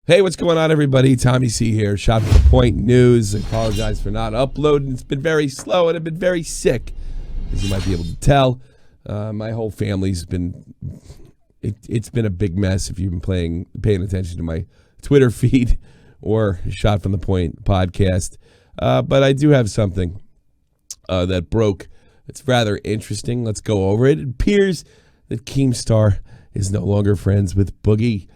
Hey, what's going on, everybody? Tommy C here, Shot for the Point News. I apologize for not uploading. It's been very slow, and I've been very sick, as you might be able to tell. My whole family's been, it's been a big mess if you've been paying attention to my Twitter feed or Shot from the Point podcast. But I do have something that broke. It's rather interesting. Let's go over it. It appears that KEEMSTAR is no longer friends with Boogie.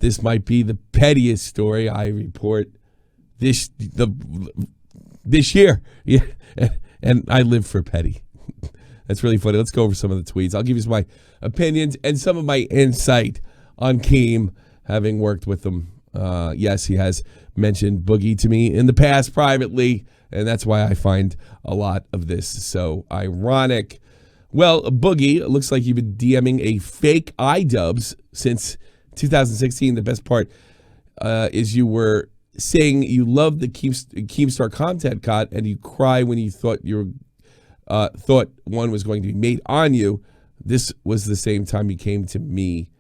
This might be the pettiest story I report this year. Yeah, and I live for petty. That's really funny. Let's go over some of the tweets. I'll give you my opinions and some of my insight on Keem, having worked with him. Yes, he has mentioned Boogie to me in the past privately, and that's why I find a lot of this so ironic. Well, Boogie, it looks like you've been DMing a fake iDubbbz since 2016. The best part is you were saying you love the KEEMSTAR content cut, and you cry when you thought thought one was going to be made on you. This was the same time you came to me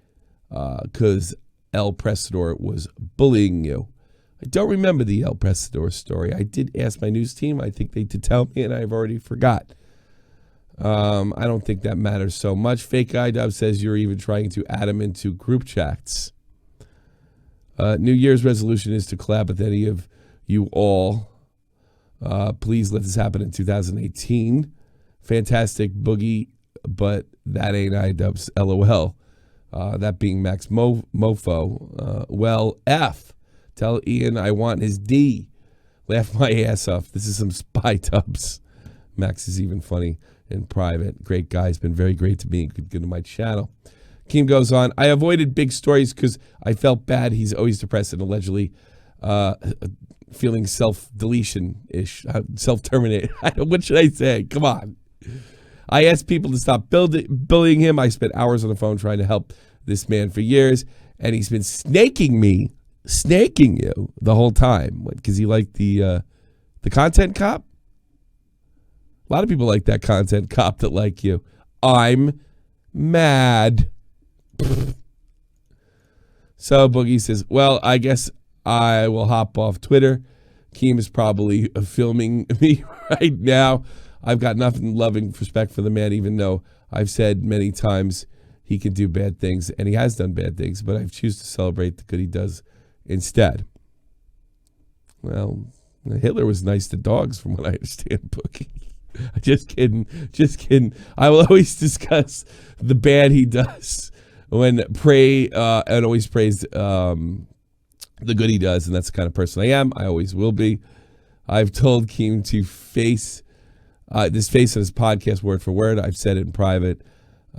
because El Prestador was bullying you. I don't remember the El Prestador story. I did ask my news team. I think they did tell me, and I've already forgot. I don't think that matters so much. Fake iDubbbz says you're even trying to add him into group chats. New Year's resolution is to collab with any of you all. Please let this happen in 2018. Fantastic Boogie, but that ain't iDubbbz. LOL. That being Max Mofo. Well, F. Tell Ian I want his D. Laugh my ass off. This is some spy tubs. Max is even funny in private. Great guy. He's been very great to me. Good to my channel. Keem goes on. I avoided big stories because I felt bad. He's always depressed and allegedly feeling self-deletion-ish, self-terminate. What should I say? Come on. I asked people to stop bullying him. I spent hours on the phone trying to help this man for years, and he's been snaking you the whole time because he liked the content cop. A lot of people like that content cop that like you. I'm mad. So Boogie says, well, I guess I will hop off Twitter. Keem is probably filming me right now. I've got nothing loving respect for the man, even though I've said many times he can do bad things, and he has done bad things, but I choose to celebrate the good he does instead. Well, Hitler was nice to dogs from what I understand, Boogie. Just kidding. I will always discuss the bad he does and always praise the good he does, and that's the kind of person I am. I always will be. I've told Keem to face on his podcast word for word. I've said it in private.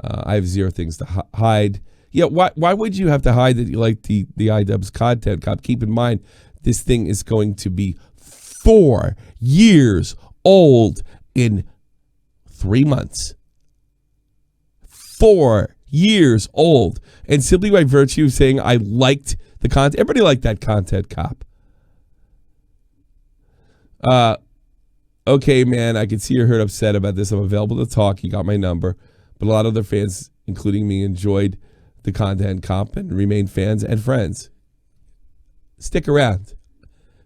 I have zero things to hide. Yeah, why would you have to hide that you like the iDubbbz content cop? Keep in mind, this thing is going to be 4 years old in 3 months. 4 years old. And simply by virtue of saying I liked the content, everybody liked that content cop. Okay, man, I can see you're hurt, upset about this. I'm available to talk. You got my number. But a lot of other fans, including me, enjoyed the content cop and remained fans and friends. Stick around.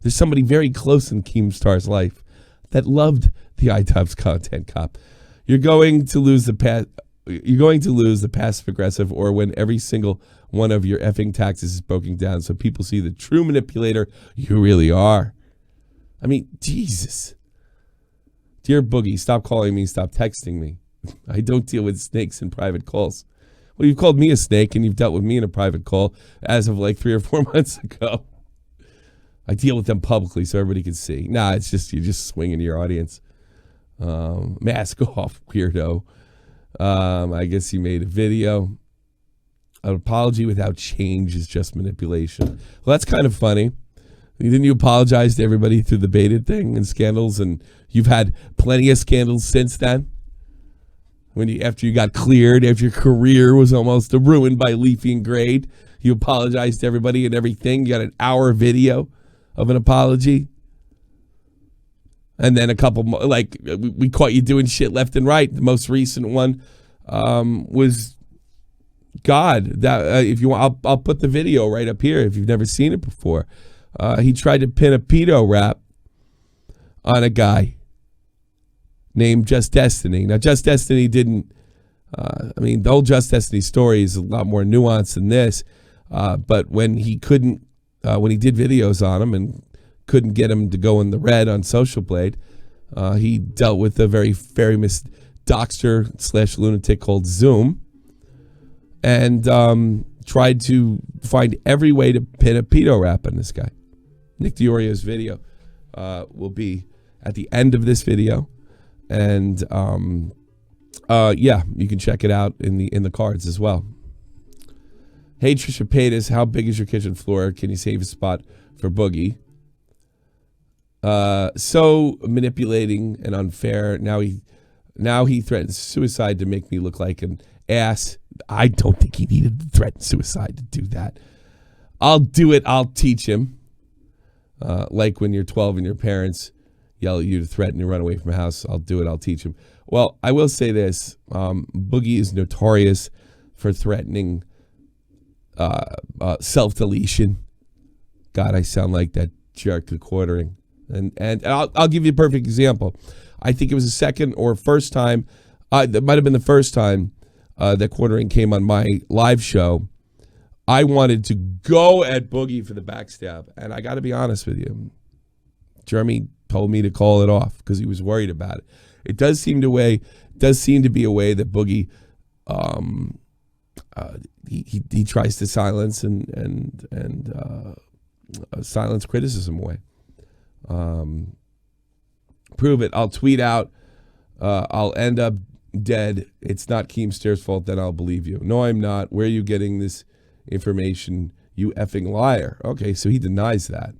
There's somebody very close in KEEMSTAR's life that loved the iDubbbz content cop. You're going to lose the passive aggressive, or when every single one of your effing taxes is broken down so people see the true manipulator you really are. I mean, Jesus. Dear Boogie, stop calling me, stop texting me. I don't deal with snakes in private calls. Well, you've called me a snake, and you've dealt with me in a private call as of like 3 or 4 months ago. I deal with them publicly so everybody can see. Nah, it's just you're just swinging to your audience. Mask off, weirdo. I guess you made a video. An apology without change is just manipulation. Well, that's kind of funny. Didn't you apologize to everybody through the baited thing and scandals? And you've had plenty of scandals since then. After you got cleared, after your career was almost ruined by Leafy and Grade, you apologized to everybody and everything. You got an hour video of an apology. And then a couple more, like we caught you doing shit left and right. The most recent one was God, that if you want, I'll put the video right up here if you've never seen it before. He tried to pin a pedo rap on a guy named Just Destiny. Now, Just Destiny didn't. The whole Just Destiny story is a lot more nuanced than this. But when he couldn't, when he did videos on him and couldn't get him to go in the red on Social Blade, he dealt with a very famous doxter / lunatic called Zoom, and tried to find every way to pin a pedo rap on this guy. Nick DeOrio's video will be at the end of this video, and you can check it out in the cards as well. Hey, Trisha Paytas, how big is your kitchen floor? Can you save a spot for Boogie? So manipulating and unfair. Now he threatens suicide to make me look like an ass. I don't think he needed to threaten suicide to do that. I'll do it. I'll teach him. Like when you're 12 and your parents yell at you to threaten you, run away from the house. I'll do it. I'll teach him. Well, I will say this. Boogie is notorious for threatening self-deletion. God, I sound like that jerk to quartering. And I'll give you a perfect example. I think it was the second or first time, that might have been the first time that quartering came on my live show. I wanted to go at Boogie for the backstab, and I got to be honest with you. Jeremy told me to call it off because he was worried about it. It does seem to be a way that Boogie he tries to silence and silence criticism away. Prove it. I'll tweet out. I'll end up dead. It's not Keemstar's fault. Then I'll believe you. No, I'm not. Where are you getting this information? You effing liar. Okay, so he denies that.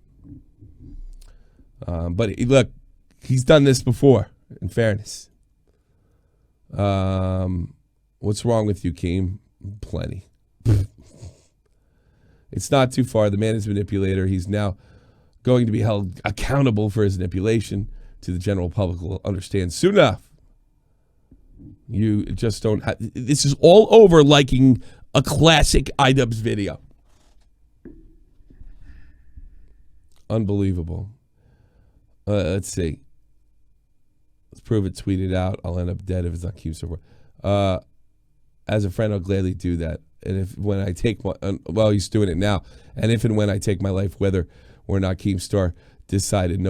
But look, he's done this before. In fairness, what's wrong with you, Keem? Plenty. It's not too far. The man is a manipulator. He's now going to be held accountable for his manipulation. To the general public will understand soon enough. You just don't have. This is all over liking a classic iDubbbz video. Unbelievable. Let's see. Let's prove it. Tweet it out. I'll end up dead if it's not Keemstar. As a friend, I'll gladly do that. And when I take my, he's doing it now. And if and when I take my life, whether or not Keemstar decided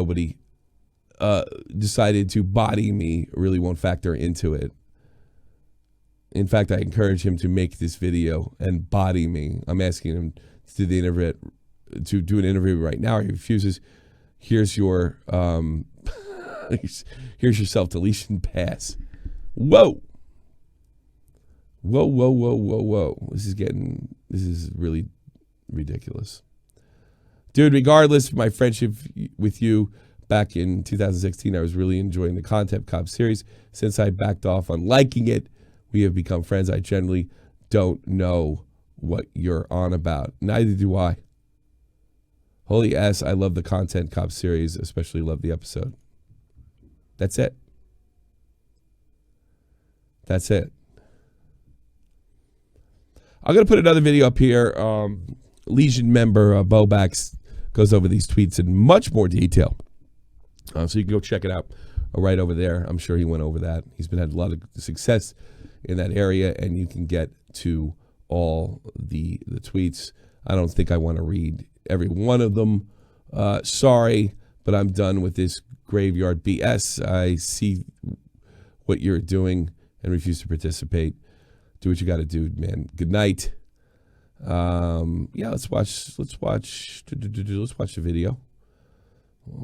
to body me, really won't factor into it. In fact, I encourage him to make this video and body me. I'm asking him to do an interview right now. He refuses. Here's your here's your self-deletion pass. Whoa. This is really ridiculous. Dude, regardless of my friendship with you back in 2016, I was really enjoying the Content Cop series. Since I backed off on liking it, we have become friends. I generally don't know what you're on about. Neither do I. Holy ass, I love the Content Cop series, especially love the episode. That's it. That's it. I'm going to put another video up here. Legion member Bobax goes over these tweets in much more detail. So you can go check it out right over there. I'm sure he went over that. He's been had a lot of success in that area, and you can get to all the tweets. I don't think I want to read every one of them. Sorry, but I'm done with this graveyard BS. I see what you're doing and refuse to participate. Do what you got to do, man. Good night. Let's watch the video.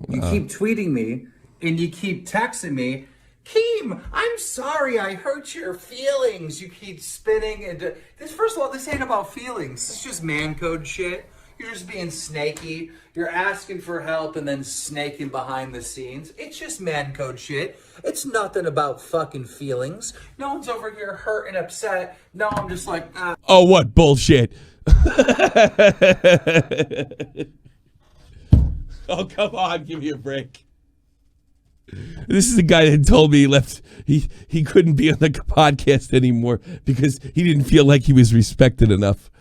You keep tweeting me and you keep texting me, Keem, I'm sorry I hurt your feelings. You keep spinning and this. First of all, this ain't about feelings. This is just man code shit. You're just being snaky. You're asking for help and then snaking behind the scenes. It's just man code shit. It's nothing about fucking feelings. No one's over here hurt and upset. No, I'm just like, Oh, what bullshit. Oh, come on. Give me a break. This is the guy that told me he couldn't be on the podcast anymore because he didn't feel like he was respected enough.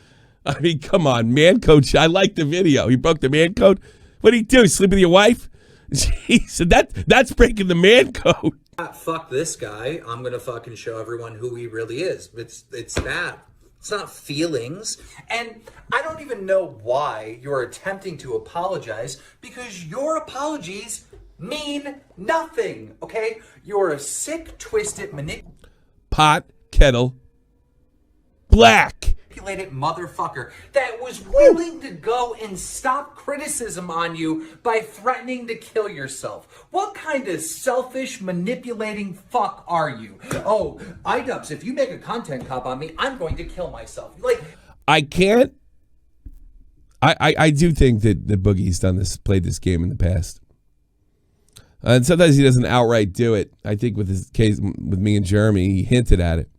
I mean, come on, man coach. I like the video. He broke the man code. What did he do? Sleep with your wife? Jeez, that's breaking the man code. Fuck this guy. I'm gonna fucking show everyone who he really is. It's that. It's not feelings. And I don't even know why you're attempting to apologize, because your apologies mean nothing, okay? You're a sick, twisted, pot, kettle, black. manipulated motherfucker that was willing to go and stop criticism on you by threatening to kill yourself. What kind of selfish, manipulating fuck are you? Oh, iDubbbz, if you make a content cop on me, I'm going to kill myself. Like, I can't. I do think that Boogie's played this game in the past. And sometimes he doesn't outright do it. I think with his case with me and Jeremy, he hinted at it,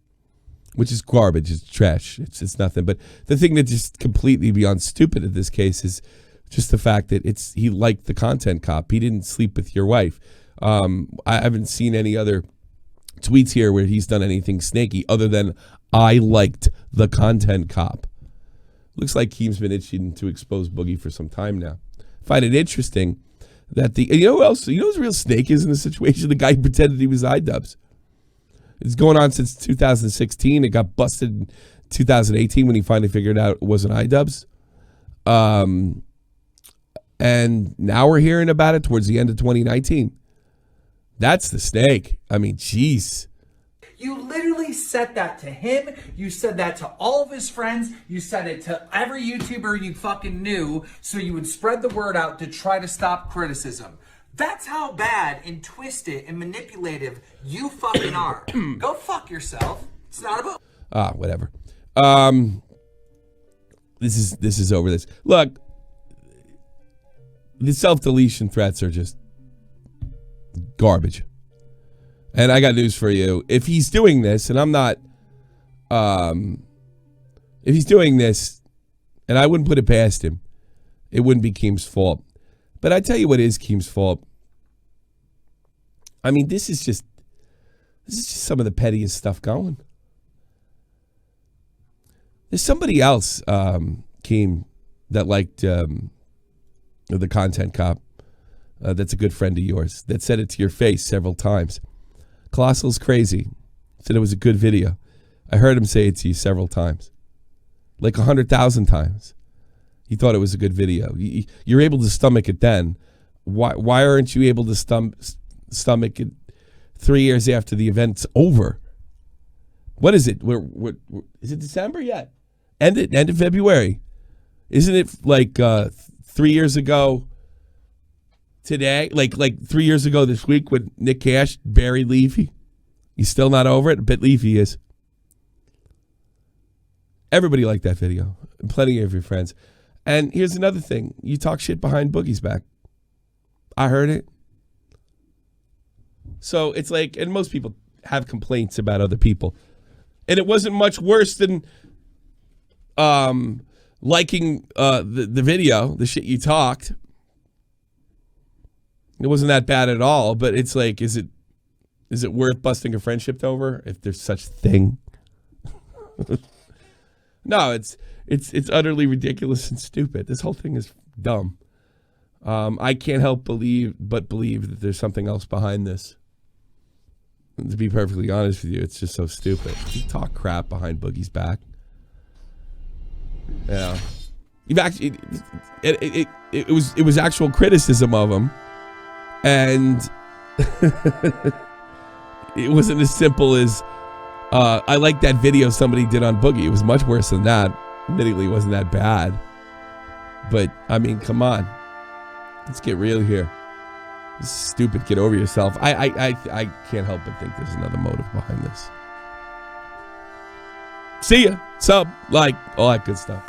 which is garbage. It's trash. It's nothing. But the thing that just completely beyond stupid in this case is just the fact that he liked the content cop. He didn't sleep with your wife. I haven't seen any other tweets here where he's done anything snaky other than I liked the content cop. Looks like Keem's been itching to expose Boogie for some time now. Find it interesting that you know who else? You know who's real snake is in this situation? The guy who pretended he was iDubbbz. It's going on since 2016. It got busted in 2018 when he finally figured out it wasn't iDubbbz. And now we're hearing about it towards the end of 2019. That's the snake. I mean, jeez. you literally said that to him. You said that to all of his friends. You said it to every YouTuber you fucking knew so you would spread the word out to try to stop criticism. That's how bad and twisted and manipulative you fucking are. Go fuck yourself. It's not about... Whatever. This is over this. Look, the self-deletion threats are just garbage. And I got news for you. If he's doing this, and I'm not, if he's doing this, and I wouldn't put it past him, it wouldn't be Keem's fault. But I tell you what is Keem's fault. I mean, this is just some of the pettiest stuff going. There's somebody else, Keem, that liked the content cop. That's a good friend of yours that said it to your face several times. Colossal's crazy. Said it was a good video. I heard him say it to you several times. Like 100,000 times. He thought it was a good video. You're able to stomach it then. Why aren't you able to stomach it 3 years after the event's over? What is it? Is it December yet? End of February. Isn't it like 3 years ago today? Like 3 years ago this week when Nick Cash buried Leafy? He's still not over it? I bet Leafy is. Everybody liked that video. Plenty of your friends. And here's another thing. You talk shit behind Boogie's back. I heard it. So it's like, and most people have complaints about other people. And it wasn't much worse than liking the video, the shit you talked. It wasn't that bad at all, but it's like, is it worth busting a friendship over if there's such thing? No, it's utterly ridiculous and stupid. This whole thing is dumb. I can't help believe that there's something else behind this. And to be perfectly honest with you, it's just so stupid. You talk crap behind Boogie's back. Yeah, you've actually it was actual criticism of him, and it wasn't as simple as I like that video somebody did on Boogie. It was much worse than that. Admittedly, it wasn't that bad, but I mean, come on, let's get real here. This is stupid. Get over yourself. I can't help but think there's another motive behind this. See ya. Sub, like, all that good stuff.